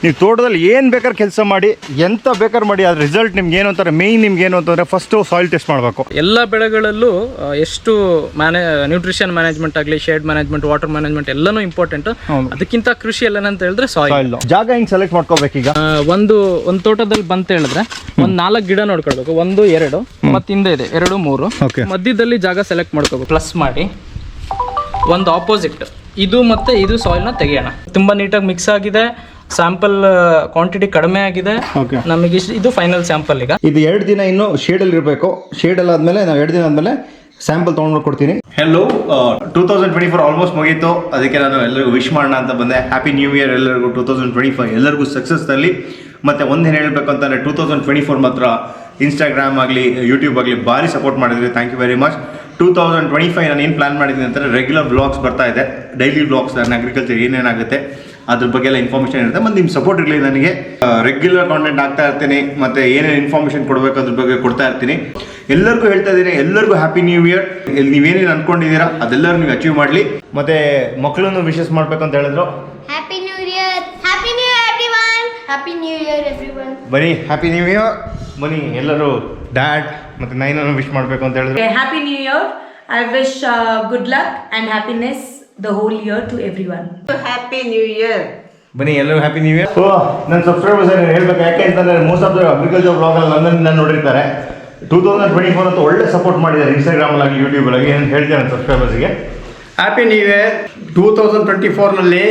ನೀವು ತೋಟದಲ್ಲಿ ಏನು ಬೇಕಾದ್ರೆ ಕೆಲಸ ಮಾಡಿ, ಎಂತ ಬೇಕಾದ್ರೆ ಮಾಡಿ, ಅದ್ರ ರಿಸಲ್ಟ್ ನಿಮ್ಗೆ ಏನು ಅಂತಾರೆ, ಮೇಯ್ನ್ ನಿಮ್ಗೆ ಏನು ಅಂತಂದರೆ ಫಸ್ಟು ಸಾಯಿಲ್ ಟೆಸ್ಟ್ ಮಾಡಬೇಕು. ಎಲ್ಲ ಬೆಳೆಗಳಲ್ಲೂ ಎಷ್ಟು ನ್ಯೂಟ್ರಿಷನ್ ಮ್ಯಾನೇಜ್ಮೆಂಟ್ ಆಗಲಿ, ಶೇಡ್ ಮ್ಯಾನೇಜ್ಮೆಂಟ್, ವಾಟರ್ ಮ್ಯಾನೇಜ್ಮೆಂಟ್ ಎಲ್ಲನೂ ಇಂಪಾರ್ಟೆಂಟ್. ಅದಕ್ಕಿಂತ ಕೃಷಿ ಎಲ್ಲ ಅಂತ ಹೇಳಿದ್ರೆ ಸಾಯಿಲ್. ಜಾಗ ಹೆಂಗೆ ಸೆಲೆಕ್ಟ್ ಮಾಡ್ಕೋಬೇಕೀಗ? ಒಂದು ತೋಟದಲ್ಲಿ ಬಂತ ಹೇಳಿದ್ರೆ ಒಂದು 4 ಗಿಡ ನೋಡ್ಕೊಳ್ಬೇಕು. 1, 2 ಮತ್ತೆ ಹಿಂದೆ ಇದೆ 2, 3. ಮಧ್ಯದಲ್ಲಿ ಜಾಗ ಸೆಲೆಕ್ಟ್ ಮಾಡ್ಕೋಬೇಕು. ಪ್ಲಸ್ ಮಾಡಿ ಒಂದು ಆಪೋಸಿಟ್ ಇದು ಮತ್ತೆ ಇದು ಸಾಯಿಲ್ನ ತೆಗೆಯೋಣ. ತುಂಬಾ ನೀಟಾಗಿ ಮಿಕ್ಸ್ ಆಗಿದೆ. ಸ್ಯಾಂಪಲ್ ಕ್ವಾಂಟಿಟಿ ಕಡಿಮೆ ಆಗಿದೆ. ನಮಗೆ ಇದು ಫೈನಲ್ ಸ್ಯಾಂಪಲ್. ಈಗ ಇದು 2 ದಿನ ಇನ್ನು ಶೇಡಲ್ಲಿ ಇರಬೇಕು. ಶೇಡಲ್ಲಿ ಆದಮೇಲೆ ನಾವು 2 ದಿನ ಆದಮೇಲೆ ಸ್ಯಾಂಪಲ್ ತೊಗೊಂಡು ಕೊಡ್ತೀನಿ. ಹೆಲೋ, 2024 ಆಲ್ಮೋಸ್ಟ್ ಮುಗೀತು. ಅದಕ್ಕೆ ನಾನು ಎಲ್ಲರಿಗೂ ವಿಶ್ ಮಾಡೋಣ ಅಂತ ಬಂದೆ. ಹ್ಯಾಪಿ ನ್ಯೂ ಇಯರ್ ಎಲ್ಲರಿಗೂ. 2025 ಎಲ್ಲರಿಗೂ ಸಕ್ಸಸ್ನಲ್ಲಿ. ಮತ್ತು ಒಂದೇನು ಹೇಳಬೇಕು ಅಂತಂದರೆ 2024 ಮಾತ್ರ ಇನ್ಸ್ಟಾಗ್ರಾಮ್ ಆಗಲಿ, ಯೂಟ್ಯೂಬ್ ಆಗಲಿ ಭಾರಿ ಸಪೋರ್ಟ್ ಮಾಡಿದ್ರಿ. Thank you very much. 2025 ನಾನು ಏನು ಪ್ಲಾನ್ ಮಾಡಿದ್ದೀನಿ ಅಂತಂದರೆ ರೆಗ್ಯುಲರ್ ಬ್ಲಾಗ್ಸ್ ಬರ್ತಾ ಇದೆ, ಡೈಲಿ ಬ್ಲಾಗ್ಸ್. ನನ್ನ ಅಗ್ರಿಕಲ್ಚರ್ ಏನೇನಾಗುತ್ತೆ ಅದ್ರ ಬಗ್ಗೆ ಎಲ್ಲ ಇನ್ಫಾರ್ಮೇಷನ್ ಇರುತ್ತೆ. ಮತ್ತು ನಿಮ್ಮ ಸಪೋರ್ಟ್ ಇರಲಿ ನನಗೆ. ರೆಗ್ಯುಲರ್ ಕಾಂಟೆಂಟ್ ಆಗ್ತಾ ಇರ್ತೀನಿ, ಮತ್ತು ಏನೇನು ಇನ್ಫಾರ್ಮೇಷನ್ ಕೊಡಬೇಕು ಅದ್ರ ಬಗ್ಗೆ ಕೊಡ್ತಾ ಇರ್ತೀನಿ. ಎಲ್ಲರಿಗೂ ಹೇಳ್ತಾ ಇದ್ದೀನಿ, ಎಲ್ಲರಿಗೂ ಹ್ಯಾಪಿ ನ್ಯೂ ಇಯರ್. ನೀವೇನೇನು ಅನ್ಕೊಂಡಿದ್ದೀರಾ ಅದೆಲ್ಲರೂ ನೀವು ಅಚೀವ್ ಮಾಡಲಿ. ಮತ್ತು ಮಕ್ಕಳನ್ನು ವಿಶಸ್ ಮಾಡಬೇಕು ಅಂತ ಹೇಳಿದ್ರು. Happy new year, happy new year everyone, happy new year everyone. ಬನ್ನಿ ಹ್ಯಾಪಿ ನ್ಯೂ ಇಯರ್. ಬನ್ನಿ ಎಲ್ಲರೂ ಡ್ಯಾಡ್ ಮತ್ತು ನೈನನ್ನು ವಿಶ್ ಮಾಡಬೇಕು ಅಂತ ಹೇಳಿದ್ರು. Happy New Year. I wish good luck and happiness the whole year to everyone. Happy New Year. ಬನ್ನಿ ಎಲ್ಲರೂ happy new year. ನನ್ನ ಸಬ್ಸ್ಕ್ರೈಬರ್ಸ್ ಹೇಳ್ಬೇಕು, ಯಾಕೆ ಅಂತಂದರೆ ಮೋಸ್ಟ್ ಆಫ್ ದ ಅಗ್ರಿಕಲ್ಚರ್ ಬ್ಲಾಗಲ್ಲಿ ನನ್ನನ್ನು ನೋಡಿರ್ತಾರೆ. 2024 ಅಂತೂ ಒಳ್ಳೆ ಸಪೋರ್ಟ್ ಮಾಡಿದ್ದಾರೆ ಇನ್ಸ್ಟಾಗ್ರಾಮಲ್ಲಾಗಿ, ಯೂಟ್ಯೂಬಲ್ಲಾಗಿ. ಏನು ಹೇಳ್ತಾರೆ ನನ್ನ ಸಬ್ಸ್ಕ್ರೈಬರ್ಸ್ಗೆ ಹ್ಯಾಪಿ ನ್ಯೂ ಇಯರ್. 2024ನಲ್ಲಿ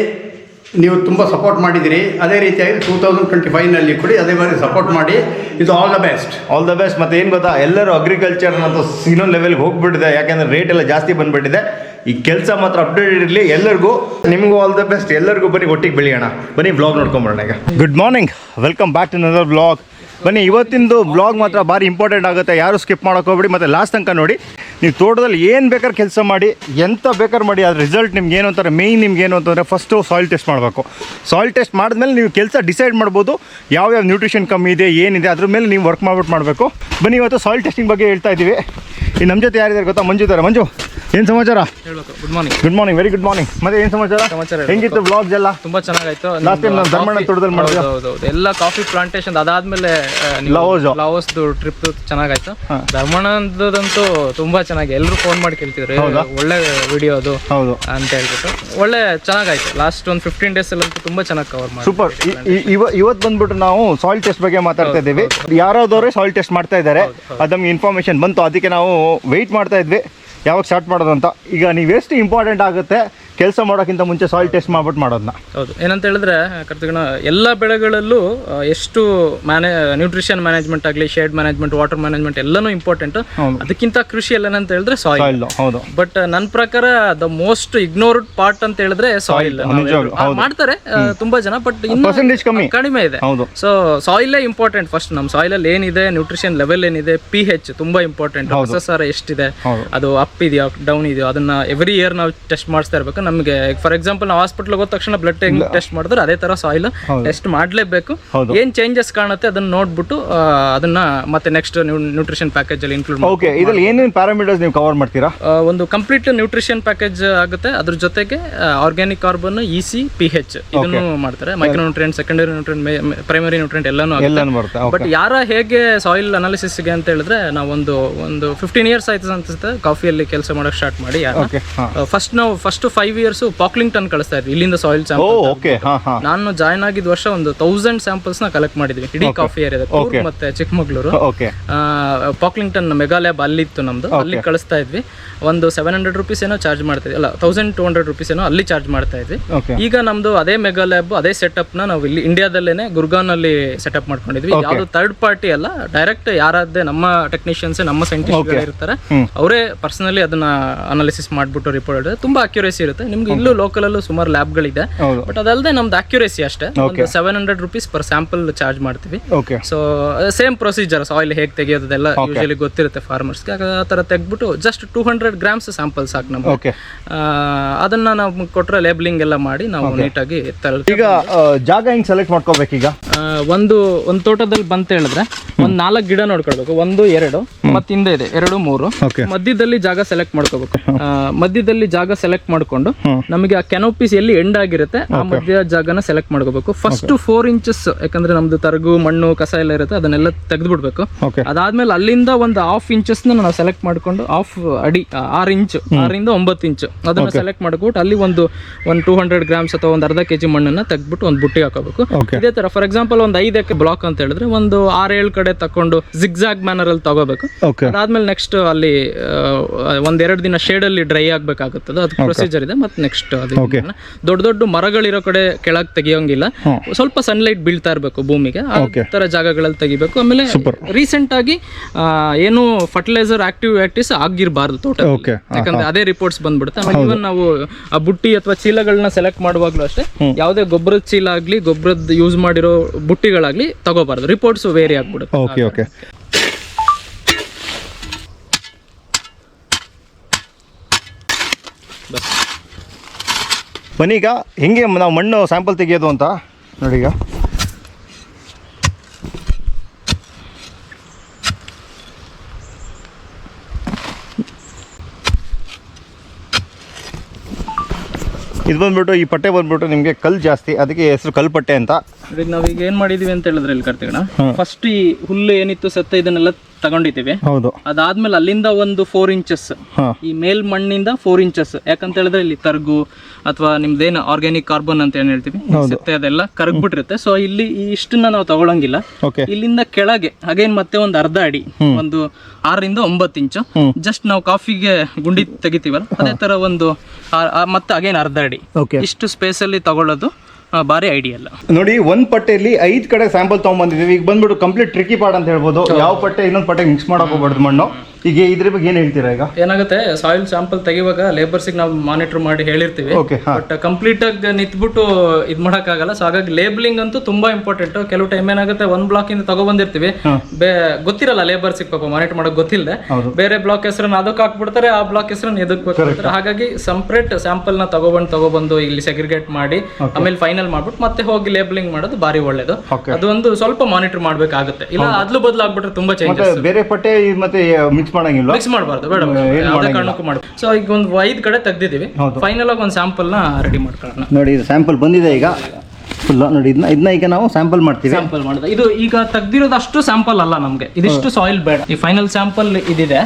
ನೀವು ತುಂಬ ಸಪೋರ್ಟ್ ಮಾಡಿದಿರಿ. ಅದೇ ರೀತಿಯಾಗಿ 2025ನಲ್ಲಿ ಕೂಡ ಅದೇ ಬಾರಿ ಸಪೋರ್ಟ್ ಮಾಡಿ. ಇದು all the best. All the best. ಮತ್ತು ಏನು ಗೊತ್ತಾ, ಎಲ್ಲರೂ ಅಗ್ರಿಕಲ್ಚರ್ ಮತ್ತು ಇನ್ನೊಂದು ಲೆವೆಲ್ಗೆ ಹೋಗ್ಬಿಟ್ಟಿದೆ. ಯಾಕೆಂದರೆ ರೇಟ್ ಎಲ್ಲ ಜಾಸ್ತಿ ಬಂದುಬಿಟ್ಟಿದೆ. ಈ ಕೆಲಸ ಮಾತ್ರ ಅಪ್ಡೇಟ್ ಇರಲಿ ಎಲ್ಲರಿಗೂ. ನಿಮಗೂ ಆಲ್ ದ ಬೆಸ್ಟ್. ಎಲ್ಲರಿಗೂ ಬನ್ನಿ ಒಟ್ಟಿಗೆ ಬೆಳೆಯೋಣ. ಬನ್ನಿ ಬ್ಲಾಗ್ ನೋಡ್ಕೊಂಬರೋಣ ಈಗ. Good morning, welcome back to another blog. ಬನ್ನಿ, ಇವತ್ತಿಂದು ಬ್ಲಾಗ್ ಮಾತ್ರ ಭಾರಿ ಇಂಪಾರ್ಟೆಂಟ್ ಆಗುತ್ತೆ. ಯಾರು ಸ್ಕಿಪ್ ಮಾಡೋಕೆ ಹೋಗ್ಬಿಡಿ, ಮತ್ತು ಲಾಸ್ಟ್ ತನಕ ನೋಡಿ. ನೀವು ತೋಟದಲ್ಲಿ ಏನು ಬೇಕಾದ್ರೆ ಕೆಲಸ ಮಾಡಿ, ಎಂತ ಬೇಕಾದ್ರೆ ಮಾಡಿ, ಅದ್ರ ರಿಸಲ್ಟ್ ನಿಮ್ಗೆ ಏನು ಅಂತಾರೆ, ಮೇಯ್ನ್ ನಿಮ್ಗೆ ಏನು ಅಂತಂದರೆ ಫಸ್ಟು ಸಾಯಿಲ್ ಟೆಸ್ಟ್ ಮಾಡಬೇಕು. ಸಾಯಿಲ್ ಟೆಸ್ಟ್ ಮಾಡಿದ್ಮೇಲೆ ನೀವು ಕೆಲಸ ಡಿಸೈಡ್ ಮಾಡ್ಬೋದು ಯಾವ್ಯಾವ ನ್ಯೂಟ್ರಿಷನ್ ಕಮ್ಮಿ ಇದೆ, ಏನಿದೆ, ಅದ್ರ ಮೇಲೆ ನೀವು ವರ್ಕ್ ಮಾಡ್ಬಿಟ್ಟು ಮಾಡಬೇಕು. ಬನ್ನಿ, ಇವತ್ತು ಸಾಯಿಲ್ ಟೆಸ್ಟಿಂಗ್ ಬಗ್ಗೆ ಹೇಳ್ತಾ ಇದ್ದೀವಿ. ಈ ನಮ್ಮ ಜೊತೆ ಯಾರಿದ್ದಾರೆ ಗೊತ್ತಾ? ಮಂಜು ಇದ್ದಾರೆ. ಮಂಜು, ಏನು ಸಮಾಚಾರ? ಹೇಳ್ಬೇಕು. Good morning. Good morning, very good morning. ಮತ್ತೆ ಏನು ಸಮಾಚಾರ? ಹೆಂಗಿತ್ತು ಬ್ಲಾಗ್ಸ್ ಎಲ್ಲ? ತುಂಬಾ ಚೆನ್ನಾಗಾಯ್ತು. ಲಾಸ್ಟ್ ಟೈಮ್ ನಾವು ಧರ್ಮಣ್ಣ ತೋಟದಲ್ಲಿ ಮಾಡಿದ್ವಿ. ಹೌದು, ಎಲ್ಲ ಕಾಫಿ ಪ್ಲಾಂಟೇಶನ್. ಅದಾದ್ಮೇಲೆ ಲಾವೋಸ್ದು ಟ್ರಿಪ್ ಚೆನ್ನಾಗಾಯ್ತು. ಧರ್ಮಣ್ಣದಂತೂ ತುಂಬಾ ಚೆನ್ನಾಗಿ ಎಲ್ಲರೂ ಫೋನ್ ಮಾಡಿ ಕೇಳ್ತಿದ್ರು, ಒಳ್ಳೆ ವಿಡಿಯೋ ಅದು ಅಂತ ಹೇಳ್ಬಿಟ್ಟು. ಒಳ್ಳೆ ಚೆನ್ನಾಗಾಯ್ತು. ಲಾಸ್ಟ್ ಒಂದು 15 days ಅಲ್ಲಿ ತುಂಬಾ ಚೆನ್ನಾಗಿ ಕವರ್ ಮಾಡಿ. ಸೂಪರ್. ಇವತ್ತು ಬಂದ್ಬಿಟ್ಟು ನಾವು ಸಾಯಿಲ್ ಟೆಸ್ಟ್ ಬಗ್ಗೆ ಮಾತಾಡ್ತಾ ಇದ್ದೀವಿ. ಯಾರಾದವರೇ ಸಾಯಿಲ್ ಟೆಸ್ಟ್ ಮಾಡ್ತಾ ಇದ್ದಾರೆ, ಅದು ನಮ್ಗೆ ಇನ್ಫಾರ್ಮೇಶನ್ ಬಂತು. ಅದಕ್ಕೆ ನಾವು ವೆಯ್ಟ್ ಮಾಡ್ತಾ ಇದ್ವಿ ಯಾವಾಗ ಸ್ಟಾರ್ಟ್ ಮಾಡೋದು ಅಂತ. ಈಗ ನೀವೆಷ್ಟು ಇಂಪಾರ್ಟೆಂಟ್ ಆಗುತ್ತೆ ಕೆಲಸ ಮಾಡೋಕ್ಕಿಂತ ಮುಂಚೆ ಸಾಯಿಲ್ ಟೆಸ್ಟ್ ಮಾಡ್ಬಿಟ್ಟು ಮಾಡೋದನ್ನ. ಹೌದು, ಏನಂತ ಹೇಳಿದ್ರೆ ಕರ್ತಗಣ ಎಲ್ಲ ಬೆಳೆಗಳಲ್ಲೂ ಎಷ್ಟು ನ್ಯೂಟ್ರಿಷನ್ ಮ್ಯಾನೇಜ್ಮೆಂಟ್ ಆಗಲಿ, ಶೇಡ್ ಮ್ಯಾನೇಜ್ಮೆಂಟ್, ವಾಟರ್ ಮ್ಯಾನೇಜ್ಮೆಂಟ್ ಎಲ್ಲನೂ ಇಂಪಾರ್ಟೆಂಟ್. ಅದಕ್ಕಿಂತ ಕೃಷಿ ಎಲ್ಲ ಅಂತ ಹೇಳಿದ್ರೆ ಸಾಯಿಲ್. ಹೌದು. ಬಟ್ ನನ್ನ ಪ್ರಕಾರ ದ ಮೋಸ್ಟ್ ಇಗ್ನೋರ್ಡ್ ಪಾರ್ಟ್ ಅಂತ ಹೇಳಿದ್ರೆ ಸಾಯಿಲ್. ಮಾಡ್ತಾರೆ ತುಂಬಾ ಜನ, ಬಟ್ ಪರ್ಸೆಂಟೇಜ್ ಕಡಿಮೆ ಇದೆ. ಸೊ ಸಾಯಿಲೇ ಇಂಪಾರ್ಟೆಂಟ್. ಫಸ್ಟ್ ನಮ್ಮ ಸಾಯಿಲ್ ಅಲ್ಲಿ ಏನಿದೆ, ನ್ಯೂಟ್ರಿಷನ್ ಲೆವೆಲ್ ಏನಿದೆ, pH ತುಂಬಾ ಇಂಪಾರ್ಟೆಂಟ್. SSR ಎಷ್ಟಿದೆ, ಅದು ಅಪ್ ಇದೆಯಾ, ಡೌನ್ ಇದೆಯಾ, ಅದನ್ನ ಎವ್ರಿ ಇಯರ್ ನಾವು ಟೆಸ್ಟ್ ಮಾಡಿಸ್ತಾ ಇರ್ಬೇಕು. ನಮಗೆ ಫಾರ್ ಎಕ್ಸಾಂಪಲ್ ನಾವು ಹಾಸ್ಪಿಟಲ್ ಹೋದ ತಕ್ಷಣ ಬ್ಲಡ್ ಟೆಸ್ಟ್ ಮಾಡಿದ್ರೆ ಅದೇ ತರ ಸಾಯಿಲ್ ಟೆಸ್ಟ್ ಮಾಡಲೇಬೇಕು. ಏನ್ ಚೇಂಜಸ್ ಕಾಣುತ್ತೆ ಅದನ್ನ ನೋಡ್ಬಿಟ್ಟು ಅದನ್ನ ಮತ್ತೆ ನೆಕ್ಸ್ಟ್ ನ್ಯೂಟ್ರಿಷನ್ ಪ್ಯಾಕೇಜ್ ಅಲ್ಲಿ ಇನ್ಕ್ಲೂಡ್ ಮಾಡಿ. ಓಕೆ, ಇದರಲ್ಲಿ ಏನೇನು ಪ್ಯಾರಾಮೀಟರ್ಸ್ ನೀವು ಕವರ್ ಮಾಡ್ತೀರಾ? ಒಂದು ಕಂಪ್ಲೀಟ್ ನ್ಯೂಟ್ರಿಷನ್ ಪ್ಯಾಕೇಜ್ ಆಗುತ್ತೆ. ಅದ್ರ ಜೊತೆಗೆ ಆರ್ಗ್ಯಾನಿಕ್ ಕಾರ್ಬನ್, EC, pH ಇದನ್ನು ಮಾಡ್ತಾರೆ. Micro nutrient, secondary nutrient, primary nutrient ಎಲ್ಲಾನು ಆಗುತ್ತೆ. ಬಟ್ ಯಾರ ಹೇಗೆ ಸಾಯಿಲ್ ಅನಾಲಿಸಿಸ್ಗೆ ಅಂತ ಹೇಳಿದ್ರೆ ನಾವು ಒಂದು 15 years ಆಯ್ತು ಅನ್ಸುತ್ತೆ ಕಾಫಿಯಲ್ಲಿ ಕೆಲಸ ಮಾಡೋಕೆ ಸ್ಟಾರ್ಟ್ ಮಾಡಿ. ಫಸ್ಟ್ 5 years ಪಾಕ್ಲಿಂಗ್ಟನ್ ಕಳಿಸ್ತಾ ಇದ್ವಿ ಇಲ್ಲಿಂದ ಸಾಯಿಲ್ ಸ್ಯಾಂಪಲ್. ನಾನು ಜಾಯ್ನ್ ಆಗಿದ್ದ ವರ್ಷ ಒಂದು 1000 ಸ್ಯಾಂಪಲ್ಸ್ ನ ಕಲೆಕ್ಟ್ ಮಾಡಿದ್ವಿ ಇಡೀ ಕಾಫಿ ಏರಿಯಾದ ಮತ್ತೆ ಚಿಕ್ಕಮಗಳೂರು. ಪಾಕ್ಲಿಂಗ್ಟನ್ ಮೆಗಾ ಲ್ಯಾಬ್ ಅಲ್ಲಿತ್ತು ನಮ್ದು, ಅಲ್ಲಿ ಕಳಿಸ್ತಾ ಇದ್ವಿ. ಒಂದು 700 rupees ಏನೋ ಚಾರ್ಜ್ ಮಾಡ್ತಾ ಇದ್ವಿ, ಅಲ್ಲ 1200 rupees ಏನೋ ಅಲ್ಲಿ ಚಾರ್ಜ್ ಮಾಡ್ತಾ ಇದ್ವಿ. ಈಗ ನಮ್ದು ಅದೇ ಮೆಗಾ ಲ್ಯಾಬ್, ಅದೇ ಸೆಟಪ್ ನ ನಾವು ಇಲ್ಲಿ ಇಂಡಿಯಾದಲ್ಲೇನೆ ಗುರ್ಗಾನ್ ಅಲ್ಲಿ ಸೆಟಪ್ ಮಾಡ್ಕೊಂಡಿದ್ವಿ. ಯಾವ್ದು ಥರ್ಡ್ ಪಾರ್ಟಿ ಅಲ್ಲ, ಡೈರೆಕ್ಟ್ ಯಾರಾದ್ದೇ ನಮ್ಮ ಟೆಕ್ನಿಷಿಯನ್ಸ್, ನಮ್ಮ ಸೈಂಟಿಸ್ಟ್ ಇರ್ತಾರೆ, ಅವರೇ ಪರ್ಸನಲಿ ಅದನ್ನ ಅನಾಲಿಸಿಸ್ ಮಾಡ್ಬಿಟ್ಟು ರಿಪೋರ್ಟ್ ಹೇಳಿದ್ರೆ ತುಂಬಾ ಅಕ್ಯುರೇಸಿ ಇರುತ್ತೆ. ನಿಮ್ಗೆ ಇಲ್ಲೂ ಲೋಕಲ್ ಅಲ್ಲೂ ಸುಮಾರು ಲ್ಯಾಬ್ಗಳಿದೆ. ಬಟ್ ಅದಲ್ಲದೆ ನಮ್ದು ಅಕ್ಯುರೇಸಿ ಅಷ್ಟೇ. ಒಂದು 700 rupees per ಸ್ಯಾಂಪಲ್ ಚಾರ್ಜ್ ಮಾಡ್ತೀವಿ. ಸೊ ಸೇಮ್ ಪ್ರೊಸೀಜರ್, ಸಾಯಿಲ್ ಹೇಗೆ ತೆಗೆಯೋದೆಲ್ಲ ಯೂಶಲಿ ಗೊತ್ತಿರುತ್ತೆ ಫಾರ್ಮರ್ಸ್ಗೆ. ಆ ತರ ತೆಗ್ಬಿಟ್ಟು ಜಸ್ಟ್ 200 grams ಸ್ಯಾಂಪಲ್ ಸಾಕು ನಮ್ಗೆ. ಅದನ್ನ ನಾವು ಕೊಟ್ರೆ ಲೇಬಲಿಂಗ್ ಎಲ್ಲ ಮಾಡಿ ನಾವು ನೀಟಾಗಿ ಈಗ ಜಾಗ ಹೆಂಗ್ ಸೆಲೆಕ್ಟ್ ಮಾಡ್ಕೋಬೇಕೀಗ? ಒಂದು ತೋಟದಲ್ಲಿ ಬಂತ ಹೇಳಿದ್ರೆ ಒಂದ್ 4 ಗಿಡ ನೋಡ್ಕೊಳ್ಬೇಕು. 1 2 ಮತ್ತೆ ಹಿಂದೆ ಇದೆ 2 3 ಮಧ್ಯದಲ್ಲಿ ಜಾಗ ಸೆಲೆಕ್ಟ್ ಮಾಡ್ಕೋಬೇಕು. ಮಧ್ಯದಲ್ಲಿ ಜಾಗ ಸೆಲೆಕ್ಟ್ ಮಾಡ್ಕೊಂಡು ನಮಗೆ ಆ ಕೆನೋಪೀಸ್ ಎಲ್ಲಿ ಎಂಡ್ ಆಗಿರುತ್ತೆ ಆ ಮಧ್ಯ ಜಾಗನ ಸೆಲೆಕ್ಟ್ ಮಾಡ್ಕೋಬೇಕು. ಫಸ್ಟ್ 4 ಇಂಚಸ್, ಯಾಕಂದ್ರೆ ನಮ್ದು ತರಗು ಮಣ್ಣು ಕಸ ಎಲ್ಲ ಇರುತ್ತೆ ಅದನ್ನೆಲ್ಲ ತೆಗೆದು ಬಿಡ್ಬೇಕು. ಅದಾದ್ಮೇಲೆ ಅಲ್ಲಿಂದ ಒಂದು 1/2 ಇಂಚಸ್ ನಾವು ಸೆಲೆಕ್ಟ್ ಮಾಡ್ಕೊಂಡು 1/2 ಅಡಿ 6 ಇಂಚು 6ರಿಂದ 9 ಇಂಚು ಅದನ್ನ ಸೆಲೆಕ್ಟ್ ಮಾಡ್ಬಿಟ್ಟು ಅಲ್ಲಿ ಒಂದು 200 ಗ್ರಾಮ್ಸ್ ಅಥವಾ ಒಂದು ಅರ್ಧ kg ಮಣ್ಣನ್ನ ತೆಗೆದ್ಬಿಟ್ಟು ಒಂದು ಬುಟ್ಟಿಗೆ ಹಾಕೋಬೇಕು. ಇದೇ ತರ ಫಾರ್ ಎಕ್ಸಾಂಪಲ್ ಒಂದು 5 ಎಕರೆ ಬ್ಲಾಕ್ ಅಂತ ಹೇಳಿದ್ರೆ ಒಂದು 6-7 ಕಡೆ ತಕೊಂಡು ಜಿಗ್ಜಾಗ್ ಮ್ಯಾನರ್ ಅಲ್ಲಿ ತಗೋಬೇಕು. ಅದಾದ್ಮೇಲೆ ನೆಕ್ಸ್ಟ್ ಅಲ್ಲಿ 1-2 ದಿನ ಶೇಡ್ ಅಲ್ಲಿ ಡ್ರೈ ಆಗ್ಬೇಕಾಗುತ್ತದೆ, ಅದು ಪ್ರೊಸೀಜರ್ ಇದೆ. ಮತ್ತೆ ನೆಕ್ಸ್ಟ್ ದೊಡ್ಡ ದೊಡ್ಡ ಮರಗಳಿರೋ ಕಡೆ ಕೆಳಗೆ ತೆಗಿಯೋಂಗಿಲ್ಲ, ಸ್ವಲ್ಪ ಸನ್ಲೈಟ್ ಬೀಳ್ತಾ ಇರಬೇಕು ಭೂಮಿಗೆ, ಆ ತರ ಜಾಗಗಳಲ್ಲಿ ತೆಗಿಬೇಕು. ಆಮೇಲೆ ರೀಸೆಂಟ್ ಆಗಿ ಏನು ಫರ್ಟಿಲೈಸರ್ ಆಕ್ಟಿವಿಟೀಸ್ ಆಗಿರಬಾರ್ದು ತೋಟ, ಯಾಕಂದ್ರೆ ಅದೇ ರಿಪೋರ್ಟ್ಸ್ ಬಂದ್ಬಿಡುತ್ತೆ. ಆಮೇಲೆ ಇವನ್ ನಾವು ಆ ಬುಟ್ಟಿ ಅಥವಾ ಚೀಲಗಳನ್ನ ಸೆಲೆಕ್ಟ್ ಮಾಡುವಾಗ್ಲೂ ಅಷ್ಟೇ ಯಾವುದೇ ಗೊಬ್ಬರದ ಚೀಲ ಆಗ್ಲಿ ಗೊಬ್ಬರದ ಯೂಸ್ ಮಾಡಿರೋ ಬುಟ್ಟಿಗಳಾಗ್ಲಿ ತಗೋಬಾರ್ದು, ರಿಪೋರ್ಟ್ಸ್ ವೇರಿ ಆಗ್ಬಿಡುತ್ತೆ. ಓಕೆ ಬನ್ನಿ ಈಗ ಹೆಂಗೆ ನಾವು ಮಣ್ಣು ಸ್ಯಾಂಪಲ್ ತೆಗೆಯೋದು ಅಂತ ನೋಡಿ. ಈಗ ಇದು ಬಂದ್ಬಿಟ್ಟು ಈ ಪಟ್ಟೆ ಬಂದ್ಬಿಟ್ಟು ನಿಮಗೆ ಕಲ್ಲು ಜಾಸ್ತಿ, ಅದಕ್ಕೆ ಹೆಸರು ಕಲ್ಪಟ್ಟೆ ಅಂತ. ನಾವೀಗ ಏನ್ ಮಾಡಿದೀವಿ ಅಂತ ಹೇಳಿದ್ರೆ ಇಲ್ಲಿ ಕರ್ತೀವಿ, ಫಸ್ಟ್ ಈ ಹುಲ್ಲು ಏನಿತ್ತು ಸತ್ತ ಇದನ್ನೆಲ್ಲ ತಗೊಂಡಿದ್ದೀವಿ. ಹೌದು. ಅದಾದ್ಮೇಲೆ ಅಲ್ಲಿಂದ ಒಂದು 4 ಇಂಚಸ್ ಈ ಮೇಲ್ ಮಣ್ಣಿಂದ 4 ಇಂಚಸ್, ಯಾಕಂತ ಹೇಳಿದ್ರೆ ಇಲ್ಲಿ ತರ್ಗು ಅಥವಾ ನಿಮ್ದೇನು ಆರ್ಗ್ಯಾನಿಕ್ ಕಾರ್ಬನ್ ಅಂತ ಏನ್ ಹೇಳ್ತೀವಿ ಸತ್ತೆ ಅದೆಲ್ಲ ಕರಗ್ಬಿಟ್ಟಿರುತ್ತೆ. ಸೊ ಇಲ್ಲಿ ಇಷ್ಟನ್ನ ನಾವು ತಗೊಳಂಗಿಲ್ಲ. ಇಲ್ಲಿಂದ ಕೆಳಗೆ ಅಗೇನ್ ಮತ್ತೆ ಒಂದು ಅರ್ಧ ಅಡಿ, ಒಂದು 6ರಿಂದ 9 ಇಂಚು ಜಸ್ಟ್ ನಾವು ಕಾಫಿಗೆ ಗುಂಡಿ ತೆಗಿತೀವಲ್ಲ ಅದೇ ತರ ಒಂದು ಮತ್ತೆ ಅಗೇನ್ ಅರ್ಧ ಅಡಿ ಇಷ್ಟು ಸ್ಪೇಸ್ ಅಲ್ಲಿ ತಗೊಳ್ಳೋದು ಬಾರಿ ಐಡಿಯಾ ಅಲ್ಲ. ನೋಡಿ, ಒಂದ್ ಪಟ್ಟೆಯಲ್ಲಿ 5 ಕಡೆ ಸ್ಯಾಂಪಲ್ ತಗೊಂಡ್ಬಂದಿದ್ದೀವಿ. ಈಗ ಬಂದ್ಬಿಟ್ಟು ಕಂಪ್ಲೀಟ್ ಟ್ರಿಕಿ ಪಾರ್ಟ್ ಅಂತ ಹೇಳ್ಬೋದು. ಯಾವ ಪಟ್ಟೆ ಇನ್ನೊಂದು ಪಟ್ಟೆಗೆ ಮಿಕ್ಸ್ ಮಾಡಕ್ ಹೋಗ್ಬಾರ್ದು ಮಣ್ಣು. ಈಗ ಇದ್ರ ಬಗ್ಗೆ ಏನ್ ಹೇಳ್ತೀರಾ? ಈಗ ಏನಾಗುತ್ತೆ, ಸಾಯಿಲ್ ಸ್ಯಾಂಪಲ್ ತೆಗಿವಾಗ ಲೇಬರ್ಸಿಗೆ ನಾವು ಮಾನಿಟರ್ ಮಾಡಿ ಹೇಳಿರ್ತೀವಿ, ಬಟ್ ಕಂಪ್ಲೀಟ್ ಆಗಿ ನಿಂತ್ಬಿಟ್ಟು ಇದ್ ಮಾಡಕ್ಕಾಗಲ್ಲ. ಸೊ ಹಾಗಾಗಿ ಲೇಬಲಿಂಗ್ ಅಂತೂ ತುಂಬಾ ಇಂಪಾರ್ಟೆಂಟ್. ಕೆಲವು ಟೈಮ್ ಏನಾಗುತ್ತೆ, ಒಂದ್ ಬ್ಲಾಕ್ ಇಂದ ತಗೊಬಂದಿರ್ತೀವಿ, ಗೊತ್ತಿರಲ್ಲ ಲೇಬರ್ಸಿಗೆ, ಪಾಪ ಮಾನಿಟರ್ ಮಾಡಕ್ ಗೊತ್ತಿಲ್ಲದೆ ಬೇರೆ ಬ್ಲಾಕ್ ಹೆಸರನ್ನ ಅದಕ್ಕೆ ಹಾಕ್ಬಿಡ್ತಾರೆ, ಆ ಬ್ಲಾಕ್ ಹೆಸರನ್ನ ಎದಕ್ಕೆ ಹಾಕ್ಬಿಡ್ತಾರೆ. ಹಾಗಾಗಿ ಸಪ್ರೇಟ್ ಸ್ಯಾಂಪಲ್ ನ ತಗೊಬಂದು ಇಲ್ಲಿ ಸೆಗ್ರಿಗೇಟ್ ಮಾಡಿ ಆಮೇಲೆ ಫೈನಲ್ ಮಾಡ್ಬಿಟ್ಟು ಮತ್ತೆ ಹೋಗಿ ಲೇಬಲಿಂಗ್ ಮಾಡೋದು ಬಾರಿ ಒಳ್ಳೇದು. ಅದೊಂದು ಸ್ವಲ್ಪ ಮಾನಿಟರ್ ಮಾಡ್ಬೇಕಾಗುತ್ತೆ, ಇಲ್ಲ ಅದ್ಲು ಬದಲಾಗ್ಬಿಟ್ರೆ ತುಂಬಾ ಚೇಂಜಸ್. ಬೇರೆ ಪಟ್ಟೆ ಮತ್ತೆ ಮಿಕ್ಸ್ ಮಾಡಬಾರ್ದು, ಬೇಡ ಯಾವುದೇ ಕಾರಣಕ್ಕೂ ಮಾಡಬಾರ್ದು. ಸೊ ಈಗ ಒಂದು 5 ಕಡೆ ತೆಗ್ದಿದ್ದೀವಿ, ಫೈನಲ್ ಆಗಿ ಒಂದು ಸ್ಯಾಂಪಲ್ ನ ರೆಡಿ ಮಾಡ್ಕೊಳ್ಳೋಣ. ನೋಡಿ, ಇದು ಸ್ಯಾಂಪಲ್ ಬಂದಿದೆ ಈಗ ಫುಲ್. ನೋಡಿ, ಇದನ್ನ ಈಗ ನಾವು ಸ್ಯಾಂಪಲ್ ಮಾಡ್ತೀವಿ. ಸ್ಯಾಂಪಲ್ ಮಾಡೋದು ಇದು ಈಗ ತೆಗ್ದಿರೋದು ಅಷ್ಟು ಸ್ಯಾಂಪಲ್ ಅಲ್ಲ ನಮ್ಗೆ, ಇದಿಷ್ಟು ಸಾಯಿಲ್ ಬೇಡ. ಈ ಫೈನಲ್ ಸ್ಯಾಂಪಲ್ ಇದಿದೆ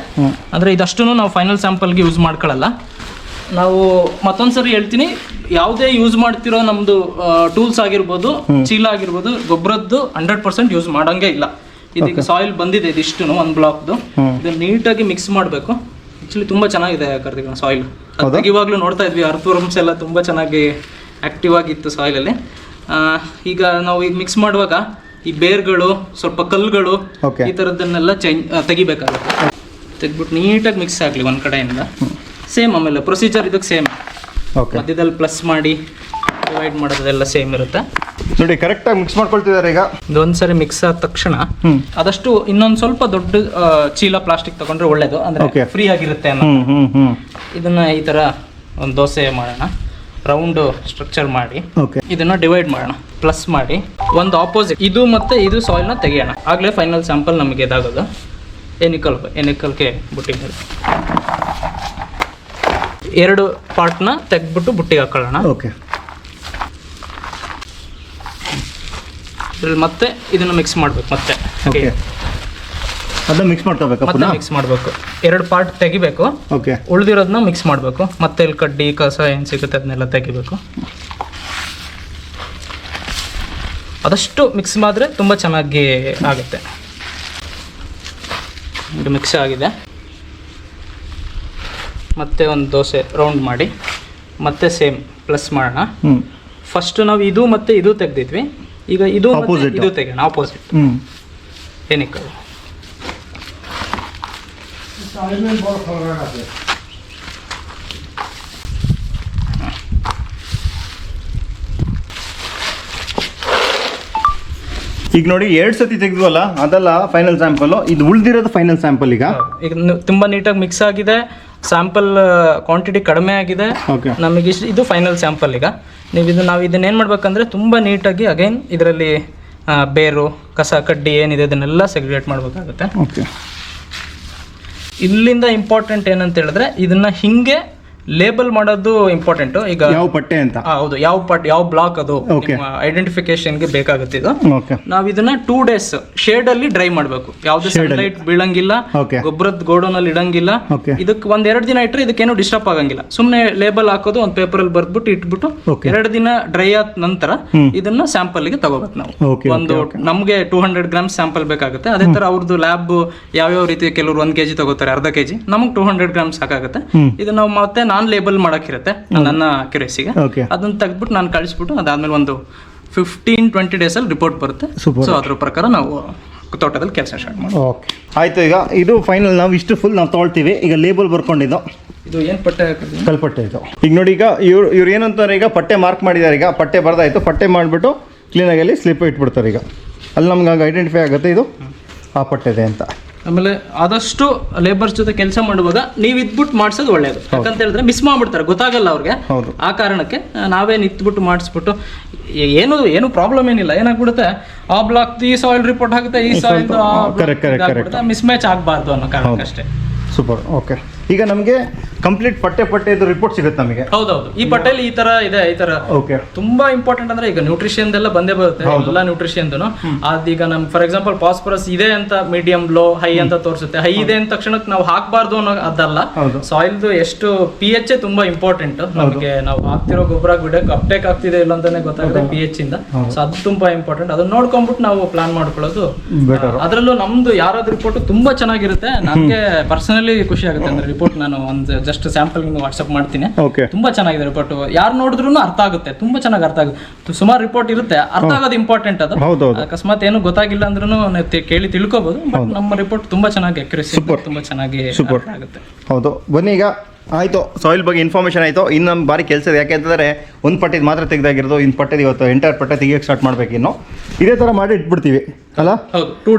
ಅಂದ್ರೆ ಇದಷ್ಟು ನಾವು ಫೈನಲ್ ಸ್ಯಾಂಪಲ್ಗೆ ಯೂಸ್ ಮಾಡ್ಕೊಳ್ಳಲ್ಲ ನಾವು. ಮತ್ತೊಂದ್ಸರಿ ಹೇಳ್ತೀನಿ, ಯಾವುದೇ ಯೂಸ್ ಮಾಡ್ತಿರೋ ನಮ್ದು ಟೂಲ್ಸ್ ಆಗಿರ್ಬೋದು, ಚೀಲ ಆಗಿರ್ಬೋದು, ಗೊಬ್ಬರದ್ದು 100% ಯೂಸ್ ಮಾಡಂಗೆ ಇಲ್ಲ. ಇದಕ್ಕೆ ಸಾಯಿಲ್ ಬಂದಿದೆ ಇದಿಷ್ಟು ಒಂದು ಬ್ಲಾಕ್ದು, ಇದನ್ನ ನೀಟಾಗಿ ಮಿಕ್ಸ್ ಮಾಡಬೇಕು. ಆಕ್ಚುಲಿ ತುಂಬಾ ಚೆನ್ನಾಗಿದೆ ಕರ್ದಿಗ ಸಾಯಿಲ್. ಇವಾಗಲೂ ನೋಡ್ತಾ ಇದ್ವಿ ಅರ್ಥವರ್ಮ್ಸ್ ಎಲ್ಲ ತುಂಬಾ ಚೆನ್ನಾಗಿ ಆಕ್ಟಿವ್ ಆಗಿತ್ತು ಸಾಯಿಲಲ್ಲಿ. ಈಗ ನಾವು ಈಗ ಮಿಕ್ಸ್ ಮಾಡುವಾಗ ಈ ಬೇರ್ಗಳು, ಸ್ವಲ್ಪ ಕಲ್ಲುಗಳು, ಈ ಥರದ್ದನ್ನೆಲ್ಲ ತೆಗಿಬೇಕಾಗುತ್ತೆ. ತೆಗ್ಬಿಟ್ಟು ನೀಟಾಗಿ ಮಿಕ್ಸ್ ಆಗಲಿ ಒಂದು ಕಡೆಯಿಂದ. ಸೇಮ್ ಆಮೇಲೆ ಪ್ರೊಸೀಜರ್ ಇದಕ್ಕೆ ಸೇಮ್, ಮಧ್ಯದಲ್ಲಿ ಪ್ಲಸ್ ಮಾಡಿ ಡಿವೈಡ್ ಮಾಡೋದೆಲ್ಲ ಸೇಮ್ ಇರುತ್ತೆ. ನೋಡಿ, ಕರೆಕ್ಟಾಗಿ ಮಿಕ್ಸ್ ಮಾಡ್ಕೊಳ್ತಿದ್ದಾರೆ. ಈಗ ಇದೊಂದ್ಸರಿ ಮಿಕ್ಸ್ ಆದ ತಕ್ಷಣ ಆದಷ್ಟು ಇನ್ನೊಂದು ಸ್ವಲ್ಪ ದೊಡ್ಡ ಚೀಲ ಪ್ಲಾಸ್ಟಿಕ್ ತಗೊಂಡ್ರೆ ಒಳ್ಳೇದು, ಅಂದ್ರೆ ಫ್ರೀ ಆಗಿರುತ್ತೆ ಅನ್ನೋ. ಇದನ್ನ ಈ ತರ ಒಂದು ದೋಸೆ ಮಾಡೋಣ, ರೌಂಡ್ ಸ್ಟ್ರಕ್ಚರ್ ಮಾಡಿ ಇದನ್ನ ಡಿವೈಡ್ ಮಾಡೋಣ, ಪ್ಲಸ್ ಮಾಡಿ ಒಂದು ಆಪೋಸಿಟ್ ಇದು ಮತ್ತೆ ಇದು ಸಾಯಿಲ್ ನ ತೆಗಿಯೋಣ. ಆಗ್ಲೇ ಫೈನಲ್ ಸ್ಯಾಂಪಲ್ ನಮಗೆ ಇದಾಗೋದು. ಎನಿಕಲ್ಗೆ ಬುಟ್ಟಿ 2 ಪಾರ್ಟ್ನ ತೆಗ್ದ್ಬಿಟ್ಟು ಬುಟ್ಟಿಗೆ ಹಾಕೊಳ್ಳೋಣ. ಮತ್ತೆ ಇದನ್ನ ಮಿಕ್ಸ್ ಮಾಡ್ಬೇಕು, ಮತ್ತೆ ಅದನ್ನ ಮಿಕ್ಸ್ ಮಾಡ್ಕೋಬೇಕು, ಮತ್ತೆ ಮಿಕ್ಸ್ ಮಾಡಬೇಕು. 2 ಪಾರ್ಟ್ ತೆಗಿಬೇಕು, ಉಳಿದಿರೋದನ್ನ ಮಿಕ್ಸ್ ಮಾಡಬೇಕು. ಮತ್ತೆ ಇಲ್ಲಿ ಕಡ್ಡಿ ಕಸ ಏನು ಸಿಗುತ್ತೆ ಅದನ್ನೆಲ್ಲ ತೆಗಿಬೇಕು. ಆದಷ್ಟು ಮಿಕ್ಸ್ ಮಾಡಿದ್ರೆ ತುಂಬ ಚೆನ್ನಾಗಿ ಆಗುತ್ತೆ. ಇದು ಮಿಕ್ಸ್ ಆಗಿದೆ. ಮತ್ತೆ ಒಂದು ದೋಸೆ ರೌಂಡ್ ಮಾಡಿ ಮತ್ತೆ ಸೇಮ್ ಪ್ಲಸ್ ಮಾಡೋಣ. ಫಸ್ಟ್ ನಾವು ಇದು ಮತ್ತೆ ಇದು ತೆಗ್ದಿದ್ವಿ, ಈಗ ಇದು ಇದು ತೆಗೋಣ ಆಪೋಸಿಟ್. ಏನಿಕ್ಕಲ್ಲ ಈಗ ನೋಡಿ 2 ಸತಿ ತೆಗೆದ್ವಲ್ಲ, ಅದಲ್ಲ ಫೈನಲ್ ಸ್ಯಾಂಪಲ್. ಇದು ಉಳಿದಿರೋದು ಫೈನಲ್ ಸ್ಯಾಂಪಲ್. ಈಗ ತುಂಬಾ ನೀಟಾಗಿ ಮಿಕ್ಸ್ ಆಗಿದೆ, ಸ್ಯಾಂಪಲ್ ಕ್ವಾಂಟಿಟಿ ಕಡಿಮೆ ಆಗಿದೆ ನಮಗೆ. ಇದು ಫೈನಲ್ ಸ್ಯಾಂಪಲ್. ಈಗ ನಾವು ಇದನ್ನ ಏನು ಮಾಡ್ಬೇಕಂದ್ರೆ ತುಂಬ ನೀಟಾಗಿ ಅಗೈನ್ ಇದರಲ್ಲಿ ಬೇರು ಕಸ ಕಡ್ಡಿ ಏನಿದೆ ಅದನ್ನೆಲ್ಲ ಸೆಗ್ರಿಗೇಟ್ ಮಾಡಬೇಕಾಗುತ್ತೆ. ಓಕೆ. ಇಲ್ಲಿಂದ ಇಂಪಾರ್ಟೆಂಟ್ ಏನಂತ ಹೇಳಿದ್ರೆ ಇದನ್ನ ಹಿಂಗೆ ಲೇಬಲ್ ಮಾಡೋದು ಇಂಪಾರ್ಟೆಂಟ್. ಈಗ ಯಾವ ಪಟ್ಟೆ ಅಂತ? ಹೌದು, ಯಾವ ಬ್ಲಾಕ್ ಅದು Okay. ಐಡೆಂಟಿಫಿಕೇಶನ್ಗೆ ಬೇಕಾಗುತ್ತೆ ಇದು. ಓಕೆ. ನಾವ್ ಇದನ್ನ 2 days ಶೇಡ್ ಅಲ್ಲಿ ಡ್ರೈ ಮಾಡಬೇಕು. ಯಾವ್ದು ಸನ್ಲೈಟ್ ಬೀಳಂಗಿಲ್ಲ, Okay. ಗೊಬ್ಬರದ ಗೋಡೌನ್ ಅಲ್ಲಿ ಇಡಂಗಿಲ್ಲ. Okay. ಇದಕ್ಕೆ 1-2 ದಿನ ಇಟ್ಟರೆ ಇದಕ್ಕೇನು ಡಿಸ್ಟರ್ಬ್ ಆಗಂಗಿಲ್ಲ. ಸುಮ್ನೆ ಲೇಬಲ್ ಹಾಕೋದು ಒಂದು ಪೇಪರ್ ಅಲ್ಲಿ ಬರ್ದ್ಬಿಟ್ಟು ಇಟ್ಬಿಟ್ಟು Okay. 2 ದಿನ ಡ್ರೈ ಆದ ನಂತರ ಇದನ್ನ ಸ್ಯಾಂಪಲ್ ಗೆ ತಗೋಬೇಕು ನಾವು. Okay, ಒಂದು ನಮ್ಗೆ 200 ಗ್ರಾಮ್ಸ್ ಸ್ಯಾಂಪಲ್ ಬೇಕಾಗುತ್ತೆ. ಅದೇ ತರ ಅವ್ರದ್ದು ಲ್ಯಾಬ್ ಯಾವ್ಯಾವ ರೀತಿ ಕೆಲವರು 1 kg ತಗೋತಾರೆ, ಅರ್ಧ kg, ನಮಗೆ 200 ಗ್ರಾಮ್ಸ್ ಸಾಕಾಗುತ್ತೆ. ಇದು ನಾವು ಮತ್ತೆ ನಾನ್ ಲೇಬಲ್ ಮಾಡಕ್ಕಿರುತ್ತೆ ನನ್ನ ಅಕ್ಯುರೇಸಿಗೆ. Okay. ಅದನ್ನ ತೆಗೆದ್ಬಿಟ್ಟು ನಾನು ಕಳಿಸ್ಬಿಟ್ಟು ಅದಾದ್ಮೇಲೆ ಒಂದು 15-20 days ಅಲ್ಲಿ ರಿಪೋರ್ಟ್ ಬರುತ್ತೆ. Super. ಸೊ ಅದ್ರ ಪ್ರಕಾರ ನಾವು ತೋಟದಲ್ಲಿ ಕೆಲಸ ಸ್ಟಾರ್ಟ್ ಮಾಡಿ. ಓಕೆ, ಆಯಿತು. ಈಗ ಇದು ಫೈನಲ್ ನಾವು ಇಷ್ಟು ಫುಲ್ ನಾವು ತೊಗೊಳ್ತೀವಿ. ಈಗ ಲೇಬಲ್ ಬರ್ಕೊಂಡಿದ್ದು ಇದು ಏನು ಪಟ್ಟೆ ಹಾಕಿದ್ವಿ? ಕಲ್ಪಟ್ಟೆ ಇದು. ಈಗ ನೋಡಿ, ಈಗ ಇವ್ರು ಏನಂತಾರೆ, ಈಗ ಪಟ್ಟೆ ಮಾರ್ಕ್ ಮಾಡಿದ್ದಾರೆ. ಈಗ ಪಟ್ಟೆ ಬರ್ದಾಯ್ತು, ಪಟ್ಟೆ ಮಾಡಿಬಿಟ್ಟು ಕ್ಲೀನಾಗಿ ಅಲ್ಲಿ ಸ್ಲಿಪ್ ಇಟ್ಬಿಡ್ತಾರೆ. ಈಗ ಅಲ್ಲಿ ನಮ್ಗೆ ಆಗ ಐಡೆಂಟಿಫೈ ಆಗುತ್ತೆ ಇದು ಆ ಪಟ್ಟೆದೆ ಅಂತ. ಆಮೇಲೆ ಆದಷ್ಟು ಲೇಬರ್ಸ್ ಜೊತೆ ಕೆಲಸ ಮಾಡುವಾಗ ನೀವು ಇದ್ಬಿಟ್ಟು ಮಾಡಿಸೋದು ಒಳ್ಳೇದು. ಯಾಕಂತ ಹೇಳಿದ್ರೆ ಮಿಸ್ ಮಾಡ್ಬಿಡ್ತಾರೆ, ಗೊತ್ತಾಗಲ್ಲ ಅವ್ರಿಗೆ. ಆ ಕಾರಣಕ್ಕೆ ನಾವೇ ನಿಂತ್ಬಿಟ್ಟು ಮಾಡಿಸ್ಬಿಟ್ಟು ಏನು ಪ್ರಾಬ್ಲಮ್ ಏನಿಲ್ಲ. ಏನಾಗ್ಬಿಡುತ್ತೆ, ಆ ಬ್ಲಾಕ್ ಈ ಸಾಯಿಲ್ ರಿಪೋರ್ಟ್ ಆಗುತ್ತೆ, ಈ ಸಾಯಿಲ್ ಮಿಸ್ ಮ್ಯಾಚ್ ಆಗಬಾರ್ದು ಅನ್ನೋ ಕಾರಣಕ್ಕಷ್ಟೇ. ಸೂಪರ್. ಓಕೆ, ಈಗ ನಮಗೆ ಕಂಪ್ಲೀಟ್ ಪಟ್ಟೆದು ರಿಪೋರ್ಟ್ ಸಿಗುತ್ತೆ ನಮಗೆ. ಹೌದೌದು, ಈ ಪಟ್ಟೆಲಿ ಈ ತರ ಇದೆ, ಈ ತರ. ಓಕೆ, ತುಂಬಾ ಇಂಪಾರ್ಟೆಂಟ್ ಅಂದ್ರೆ ಈಗ ನ್ಯೂಟ್ರಿಷನ್ ಎಲ್ಲ ಬಂದೇ ಬರುತ್ತೆ, ಎಲ್ಲ ನ್ಯೂಟ್ರಿಷನ್. ಅದೀಗ ನಮ್ ಫಾರ್ ಎಕ್ಸಾಂಪಲ್ ಫಾಸ್ಫರಸ್ ಇದೆ ಅಂತ ಮೀಡಿಯಂ, ಲೋ, ಹೈ ಅಂತ ತೋರಿಸುತ್ತೆ. ಹೈ ಇದೆ ಅಂತ ತಕ್ಷಣಕ್ಕೆ ನಾವು ಹಾಕಬಾರ್ದು ಅನ್ನೋ ಅದಲ್ಲ. ಸಾಯಿಲ್ದು ಎಷ್ಟು pH ತುಂಬಾ ಇಂಪಾರ್ಟೆಂಟ್ ನಮಗೆ. ನಾವು ಹಾಕ್ತಿರೋ ಗೊಬ್ಬರ ಗಿಡಕ್ಕೆ ಅಪ್ಟೇಕ್ ಆಗ್ತಿದೆ ಇಲ್ಲ ಅಂತಾನೆ ಗೊತ್ತಾಗುತ್ತೆ pH ಇಂದ. ಸೊ ಅದು ತುಂಬಾ ಇಂಪಾರ್ಟೆಂಟ್. ಅದನ್ನ ನೋಡ್ಕೊಂಡ್ಬಿಟ್ಟು ನಾವು ಪ್ಲಾನ್ ಮಾಡ್ಕೊಳ್ಳೋದು ಅದರಲ್ಲೂ ನಮ್ದು ಯಾರಾದ್ರೂ ರಿಪೋರ್ಟ್ ತುಂಬಾ ಚೆನ್ನಾಗಿರುತ್ತೆ. ನಮ್ಗೆ ಪರ್ಸನಲಿ ಖುಷಿ ಆಗುತ್ತೆ. ಅಂದ್ರೆ ರಿಪೋರ್ಟ್ ನಾನು ಒಂದು ಜಸ್ಟ್ ಸ್ಯಾಂಪಲ್ ವಾಟ್ಸ್ಆಪ್ ಮಾಡ್ತೀನಿ. ತುಂಬಾ ಚೆನ್ನಾಗಿದೆ ರಿಪೋರ್ಟ್. ಯಾರು ನೋಡಿದ್ರು ಅರ್ಥ ಆಗುತ್ತೆ, ತುಂಬಾ ಚೆನ್ನಾಗಿ ಅರ್ಥ ಆಗುತ್ತೆ. ಸುಮಾರು ರಿಪೋರ್ಟ್ ಇರುತ್ತೆ, ಅರ್ಥ ಆಗೋದು ಇಂಪಾರ್ಟೆಂಟ್. ಅದು ಅಕಸ್ಮಾತ್ ಏನು ಗೊತ್ತಾಗಿಲ್ಲ ಅಂದ್ರೂ ಕೇಳಿ ತಿಳ್ಕೊಬಹುದು. ಬಟ್ ನಮ್ಮ ರಿಪೋರ್ಟ್ ತುಂಬಾ ಚೆನ್ನಾಗಿ ಅಕ್ಯುರೇಸಿ, ತುಂಬಾ ಚೆನ್ನಾಗಿ ಆಗುತ್ತೆ. ಹೌದು, ಬನ್ನಿ. ಈಗ ಆಯಿತು, ಸಾಯಿಲ್ ಬಗ್ಗೆ ಇನ್ಫಾರ್ಮೇಷನ್ ಆಯಿತು. ಇನ್ನು ನಮ್ಮ ಬಾರಿ ಕೆಲಸ ಇದೆ. ಯಾಕೆಂತಂದರೆ ಒಂದು ಪಟ್ಟೆದು ಮಾತ್ರ ತೆಗೆದಾಗಿರೋದು, ಇನ್ನು ಪಟ್ಟೆದು ಇವತ್ತು ಎಂಟೈರ್ ಪಟ್ಟೆ ತೆಗಿಯೋಕ್ಕೆ ಸ್ಟಾರ್ಟ್ ಮಾಡಬೇಕು. ಇನ್ನು ಇದೇ ಥರ ಮಾಡಿ ಇಟ್ಬಿಡ್ತೀವಿ ಅಲ್ಲ? ಹೌದು, 2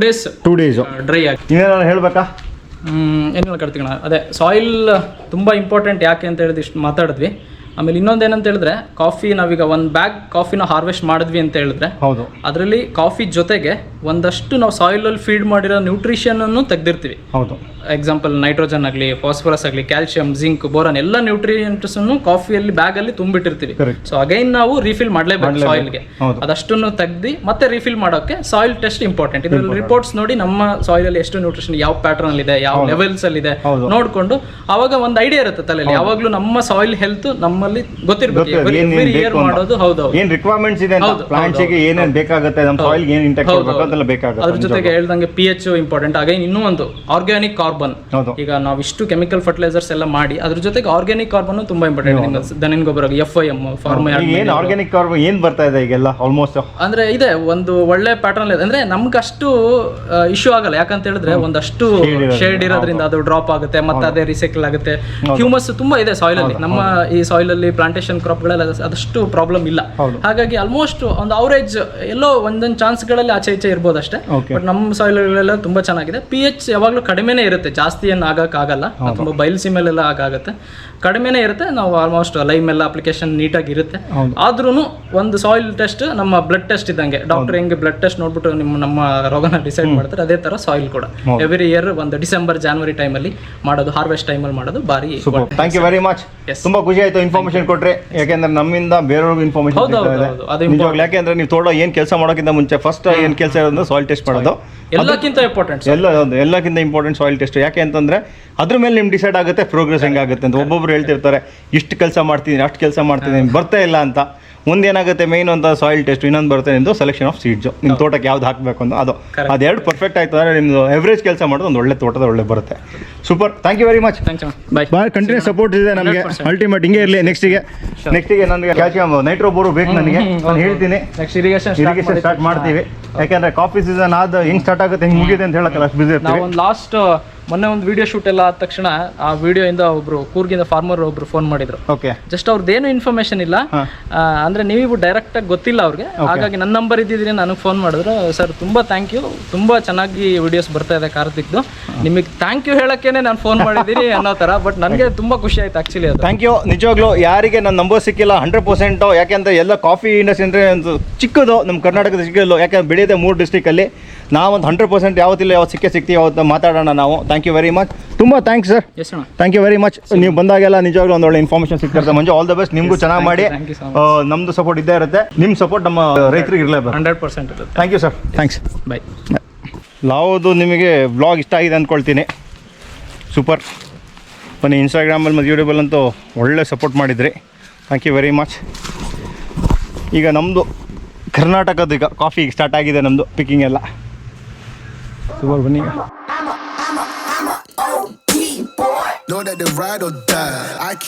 days ಡ್ರೈ ಆಗಿ. ಇನ್ನೇನಾದ್ರು ಹೇಳಬೇಕಾ? ಏನೆಲ್ಲ ಕಟ್ತೀವಿ ಅದೇ ಸಾಯಿಲ್ ತುಂಬ ಇಂಪಾರ್ಟೆಂಟ್. ಯಾಕೆ ಅಂತ ಹೇಳಿದ್ರೆ ಇಷ್ಟು ಮಾತಾಡಿದ್ವಿ. ಆಮೇಲೆ ಇನ್ನೊಂದು ಏನಂತ ಹೇಳಿದ್ರೆ, ಕಾಫಿ ನಾವೀಗ 1 ಬ್ಯಾಗ್ ಕಾಫಿನ ಹಾರ್ವೆಸ್ಟ್ ಮಾಡಿದ್ವಿ ಅಂತ ಹೇಳಿದ್ರೆ, ಹೌದು, ಅದರಲ್ಲಿ ಕಾಫಿ ಜೊತೆಗೆ ಒಂದಷ್ಟು ನಾವು ಸಾಯಿಲಲ್ಲಿ ಫೀಡ್ ಮಾಡಿರೋ ನ್ಯೂಟ್ರಿಷನ್ ಅನ್ನು ತೆಗೆದಿರ್ತೀವಿ. ಹೌದು, ಎಕ್ಸಾಂಪಲ್ ನೈಟ್ರೋಜನ್ ಆಗಲಿ, ಫಾಸ್ಫರಸ್ ಆಗಲಿ, ಕ್ಯಾಲ್ಸಿಯಂ, ಜಿಂಕ್, ಬೋರಾನ್ ಎಲ್ಲ ನ್ಯೂಟ್ರಿಯೆಂಟ್ಸ್ ಅನ್ನು ಕಾಫಿಯಲ್ಲಿ ಬ್ಯಾಗ್ ಅಲ್ಲಿ ತುಂಬಿಟ್ಟಿರ್ತೀವಿ. ಸೊ ಅಗೈನ್ ನಾವು ರೀಫಿಲ್ ಮಾಡಲೇಬೇಕು ಸಾಯಿಲ್ಗೆ. ಅದಷ್ಟನ್ನು ತೆಗ್ದು ಮತ್ತೆ ರೀಫಿಲ್ ಮಾಡೋಕೆ ಸಾಯಿಲ್ ಟೆಸ್ಟ್ ಇಂಪಾರ್ಟೆಂಟ್. ಇದರಲ್ಲಿ ರಿಪೋರ್ಟ್ಸ್ ನೋಡಿ ನಮ್ಮ ಸಾಯಿಲ್ ಅಲ್ಲಿ ಎಷ್ಟು ನ್ಯೂಟ್ರಿಷನ್, ಯಾವ ಪ್ಯಾಟರ್ನ್ ಅಲ್ಲಿ ಇದೆ, ಯಾವ ಲೆವೆಲ್ಸ್ ಅಲ್ಲಿ ಇದೆ ನೋಡ್ಕೊಂಡು ಅವಾಗ ಒಂದು ಐಡಿಯಾ ಇರುತ್ತೆ ತಲೆಯಲ್ಲಿ. ಯಾವಾಗ್ಲೂ ನಮ್ಮ ಸಾಯಿಲ್ ಹೆಲ್ತ್ ನಮ್ಮಲ್ಲಿ ಗೊತ್ತಿರ್ಬೇಕು. ಇಯರ್ ಮಾಡೋದು ಹೌದು, ಏನ್ ರಿಕ್ವೈರ್ಮೆಂಟ್ಸ್ ಇದೆ, ಪ್ಲಾಂಟ್ಸ್ ಗೆ ಏನೇನ್ ಬೇಕಾಗುತ್ತೆ, ನಮ್ಮ ಸಾಯಿಲ್ ಏನ್ ಇಂಟೆಕ್ಟ್ ಮಾಡಬೇಕು ಅದೆಲ್ಲ ಬೇಕಾಗುತ್ತೆ. ಅದ್ರ ಜೊತೆಗೆ ಹೇಳ್ದಂಗೆ pH ಇಂಪಾರ್ಟೆಂಟ್. ಅಗೈನ್ ಇನ್ನೂ ಒಂದು ಆರ್ಗ್ಯಾನಿಕ್ ಕಾರ್ಬನ್. ಈಗ ನಾವು ಇಷ್ಟು ಕೆಮಿಕಲ್ ಫರ್ಟಿಲೈಸರ್ಸ್ ಎಲ್ಲ ಮಾಡಿ ಅದ್ರ ಜೊತೆಗೆ ಆರ್ಗ್ಯಾನಿಕ್ ಕಾರ್ಬನ್ ತುಂಬಾ ಇಂಪಾರ್ಟೆಂಟ್. ದನಿನ್ ಗೊಬ್ಬರ FIM, ಏನ್ ಆರ್ಗ್ಯಾನಿಕ್ ಕಾರ್ಬನ್ ಏನ್ ಬರ್ತಾ ಇದೆ ಈಗೆಲ್ಲ ಆಲ್ಮೋಸ್ಟ್. ಅಂದ್ರೆ ಇದೆ ಒಂದು ಒಳ್ಳೆ ಪ್ಯಾಟರ್ನ್ ಇದೆ. ಅಂದ್ರೆ ನಮ್ಗೆ ಅಷ್ಟು ಇಶ್ಯೂ ಆಗಲ್ಲ. ಯಾಕಂತ ಹೇಳಿದ್ರೆ ಒಂದಷ್ಟು ಶೇಡ್ ಇರೋದ್ರಿಂದ ಅದು ಡ್ರಾಪ್ ಆಗುತ್ತೆ, ಮತ್ತೆ ಅದೇ ರಿಸೈಕಲ್ ಆಗುತ್ತೆ. ಹ್ಯೂಮಸ್ ತುಂಬಾ ಇದೆ ಸಾಯಿಲ್ ಅಲ್ಲಿ. ನಮ್ಮ ಈ ಸಾಯಿಲ್ ಅಲ್ಲಿ ಪ್ಲಾಂಟೇಶನ್ ಕ್ರಾಪ್ ಗಳೆಲ್ಲ ಅದಷ್ಟು ಪ್ರಾಬ್ಲಮ್ ಇಲ್ಲ. ಹಾಗಾಗಿ ಆಲ್ಮೋಸ್ಟ್ ಒಂದು ಅವರೇಜ್ ಎಲ್ಲೋ ಒಂದೊಂದು ಚಾನ್ಸ್ಗಳಲ್ಲಿ ಆಚೆ ಈಚೆ ಇರ್ಬೋದು ಅಷ್ಟೇ. ಬಟ್ ನಮ್ಮ ಸಾಯಿಲ್ ತುಂಬಾ ಚೆನ್ನಾಗಿದೆ. pH ಯಾವಾಗಲೂ ಕಡಿಮೆನೇ ಇರುತ್ತೆ, ಜಾಸ್ತಿ ಏನು ಆಗಲ್ಲ. ತುಂಬಾ ಬಯಲುಸೀಮೆಲೆಲ್ಲ ಆಗುತ್ತೆ, ಕಡಿಮೆನೇ ಇರುತ್ತೆ. ನಾವು ಆಲ್ಮೋಸ್ಟ್ ಲೈಮ್ ಎಲ್ಲ ಅಪ್ಲಿಕೇಶನ್ ನೀಟಾಗಿ ಇರುತ್ತೆ. ಆದ್ರೂ ಒಂದು ಸಾಯಿಲ್ ಟೆಸ್ಟ್ ನಮ್ಮ ಬ್ಲಡ್ ಟೆಸ್ಟ್ ಇದ್ದಂಗೆ. ಡಾಕ್ಟರ್ ಹೆಂಗೆ ಬ್ಲಡ್ ಟೆಸ್ಟ್ ನೋಡ್ಬಿಟ್ಟು ನಮ್ಮ ರೋಗನ ಡಿಸೈಡ್ ಮಾಡ್ತಾರೆ, ಅದೇ ತರ ಸಾಯಿಲ್ ಕೂಡ ಎವ್ರಿ ಇಯರ್ ಒಂದು ಡಿಸೆಂಬರ್ ಜಾನ್ವರಿ ಟೈಮಲ್ಲಿ ಮಾಡೋದು, ಹಾರ್ವೆಸ್ಟ್ ಟೈಮಲ್ಲಿ ಮಾಡೋದು ಭಾರಿ. Thank you very much. ತುಂಬಾ ಖುಷಿ ಆಯ್ತು ಇನ್ಫಾರ್ಮೇಶನ್ ಕೊಟ್ರೆ. ಯಾಕೆಂದ್ರೆ ನಮ್ಮಿಂದ ಬೇರೆಯವ್ರಿಗೆ ಇನ್ಫಾರ್ಮೇಶನ್ ನಿಜವಾಗ್ಲೂ. ಯಾಕೆಂದ್ರೆ ನೀವು ತೋಟ ಏನ್ ಕೆಲಸ ಮಾಡೋಕ್ಕಿಂತ ಮುಂಚೆ ಫಸ್ಟ್ ಏನ್ ಕೆಲಸ ಇರೋದು ಸಾಯಿಲ್ ಟೆಸ್ಟ್ ಮಾಡೋದು ಎಲ್ಲಕ್ಕಿಂತ ಇಂಪಾರ್ಟೆಂಟ್. ಎಲ್ಲಕ್ಕಿಂತ ಇಂಪಾರ್ಟೆಂಟ್ ಸಾಯಿಲ್ ಟೆಸ್ಟ್. ಯಾಕೆ ಅಂತಂದ್ರೆ ಅದ್ರ ಮೇಲೆ ನಿಮ್ಗೆ ಡಿಸೈಡ್ ಆಗುತ್ತೆ ಪ್ರೋಗ್ರೆಸ್ ಹೆಂಗಾಗುತ್ತೆ ಅಂತ. ಒಬ್ಬೊಬ್ರು ಹೇಳ್ತಿರ್ತಾರೆ ಇಷ್ಟು ಕೆಲಸ ಮಾಡ್ತಿದ್ದೀನಿ, ಅಷ್ಟು ಕೆಲಸ ಮಾಡ್ತಿದ್ದೀನಿ, ಬರ್ತಾ ಇಲ್ಲ ಅಂತ. ಮುಂದೇನಾಗುತ್ತೆ ಮೇನ್ ಅಂತ ಸಾಯಿಲ್ ಟೆಸ್ಟ್, ಇನ್ನೊಂದು ಬರುತ್ತೆ ನಿಮ್ದು ಸೆಲೆಕ್ಷನ್ ಆಫ್ ಸೀಡ್ಸ್. ನಿಮ್ಮ ತೋಟಕ್ಕೆ ಯಾವ್ದು ಹಾಕಬೇಕು ಅಂತ ಅದೆರಡು ಪರ್ಫೆಕ್ಟ್ ಆಯ್ತು ಅಂದ್ರೆ ನಿಮ್ದು ಎವರೇಜ್ ಕೆಲಸ ಮಾಡೋದು ಒಂದು ಒಳ್ಳೆ ತೋಟದ ಒಳ್ಳೆ ಬರುತ್ತೆ. Super, thank you very much. ಭಾಳ ಕಂಟಿನ್ಯೂಸ್ ಸಪೋರ್ಟ್ ಇದೆ ನಮಗೆ. ಅಲ್ಟಿಮೇಟ್ ಹಿಂಗೆ ಇರಲಿ. ನೆಕ್ಸ್ಟಿಗೆ ನನಗೆ ಕ್ಯಾಲ್ಸಿಯಂ ನೈಟ್ರೋ ಬೋರು ಬೇಕು ನನಗೆ. ನಾನು ಹೇಳ್ತೀನಿ ಇರಿಗೇಷನ್ ಸ್ಟಾರ್ಟ್ ಮಾಡ್ತೀವಿ. ಯಾಕೆಂದ್ರೆ ಕಾಫಿ ಸೀಸನ್ ಆದ ಹೆಂಗ್ ಸ್ಟಾರ್ಟ್ ಆಗುತ್ತೆ ಹೆಂಗ್ ಮುಗಿದೆ ಅಂತ ಹೇಳಕ್ಕಲ್ಲ, ಅಷ್ಟು ಬಿಸಿ ಇರ್ತೀವಿ. ಲಾಸ್ಟ್ ಮೊನ್ನೆ ಒಂದು ವಿಡಿಯೋ ಶೂಟ್ ಎಲ್ಲ ಆದ ತಕ್ಷಣ ಆ ವಿಡಿಯೋಯಿಂದ ಒಬ್ರು ಕೂರ್ಗಿಂದ ಫಾರ್ಮರ್ ಒಬ್ರು ಫೋನ್ ಮಾಡಿದ್ರು. ಓಕೆ. ಜಸ್ಟ್ ಅವ್ರದ್ದೇನು ಇನ್ಫಾರ್ಮೇಶನ್ ಇಲ್ಲ, ಅಂದ್ರೆ ನೀವು ಡೈರೆಕ್ಟ್ ಆಗಿ ಗೊತ್ತಿಲ್ಲ ಅವ್ರಿಗೆ, ಹಾಗಾಗಿ ನನ್ನ ನಂಬರ್ ಇದ್ದಿದ್ರೆ ನನಗೆ ಫೋನ್ ಮಾಡಿದ್ರು. ಸರ್ ತುಂಬಾ ಥ್ಯಾಂಕ್ ಯು, ತುಂಬಾ ಚೆನ್ನಾಗಿ ವಿಡಿಯೋಸ್ ಬರ್ತಾ ಇದೆ ಕಾರ್ತಿಕ್ದು, ನಿಮಗೆ ಥ್ಯಾಂಕ್ ಯು ಹೇಳಕ್ಕೇನೆ ನಾನು ಫೋನ್ ಮಾಡಿದ್ದೀನಿ ಅನ್ನೋ ಥರ. ಬಟ್ ನನಗೆ ತುಂಬಾ ಖುಷಿ ಆಯ್ತು ಆಕ್ಚುಲಿ ಅದು. Thank you. ನಿಜವಾಗ್ಲೂ ಯಾರಿಗೆ ನನ್ನ ನಂಬರ್ ಸಿಕ್ಕಿಲ್ಲ 100%, ಯಾಕೆಂದ್ರೆ ಎಲ್ಲ ಕಾಫಿ ಇಂಡಸ್ಟ್ರಿ ಅಂದರೆ ಒಂದು ಚಿಕ್ಕದು ನಮ್ಮ ಕರ್ನಾಟಕದ ಸಿಕ್ಕಿಲ್ಲ, ಯಾಕೆಂದ್ರೆ ಬೆಳೆಯುತ್ತೆ 3 ಡಿಸ್ಟ್ರಿಕ್ಟಲ್ಲಿ. ನಾವೊಂದು 100% ಯಾವತ್ತಿಲ್ಲ, ಯಾವತ್ತು ಸಿಗ್ತೀವಿ ಯಾವತ್ತು ಮಾತಾಡೋಣ ನಾವು. ಥ್ಯಾಂಕ್ ಯು ವೆರಿ ಮಚ್, ತುಂಬ ಥ್ಯಾಂಕ್ಸ್ ಸರ್. ಎಸ್ ಅಣ್ಣ, ಥ್ಯಾಂಕ್ ಯು ವೆರಿ ಮಚ್. ನೀವು ಬಂದಾಗೆಲ್ಲ ನಿಜವಾಗ್ಲೂ ಒಂದು ಒಳ್ಳೆ ಇನ್ಫಾರ್ಮೇಷನ್ ಸಿಗ್ತಾರೆ ಮಂಜು. ಆಲ್ ದ ಬೆಸ್ಟ್, ನಿಮಗೂ ಚೆನ್ನಾಗಿ ಮಾಡಿ. ನಮ್ಮದು ಸಪೋರ್ಟ್ ಇದ್ದೇ ಇರುತ್ತೆ, ನಿಮ್ಮ ಸಪೋರ್ಟ್ ನಮ್ಮ ರೈತರಿಗೆ ಇರಲೇಬೇಕು. 100% ಇರುತ್ತೆ. Thank you sir, thanks. Bye. ಯಾವುದು ನಿಮಗೆ ವ್ಲಾಗ್ ಇಷ್ಟ ಆಗಿದೆ ಅಂದ್ಕೊಳ್ತೀನಿ. ಸೂಪರ್. ಬನ್ನಿ, ಇನ್ಸ್ಟಾಗ್ರಾಮಲ್ಲಿ ಮತ್ತು ಯೂಟ್ಯೂಬಲ್ಲಂತೂ ಒಳ್ಳೆ ಸಪೋರ್ಟ್ ಮಾಡಿದ್ರಿ. Thank you very much. ಈಗ ನಮ್ಮದು ಕರ್ನಾಟಕದ ಈಗ ಕಾಫಿ ಸ್ಟಾರ್ಟ್ ಆಗಿದೆ, ನಮ್ಮದು ಪಿಕ್ಕಿಂಗ್ ಎಲ್ಲ. ಸೂಪರ್, ಬನ್ನಿ. Know that the ride or die.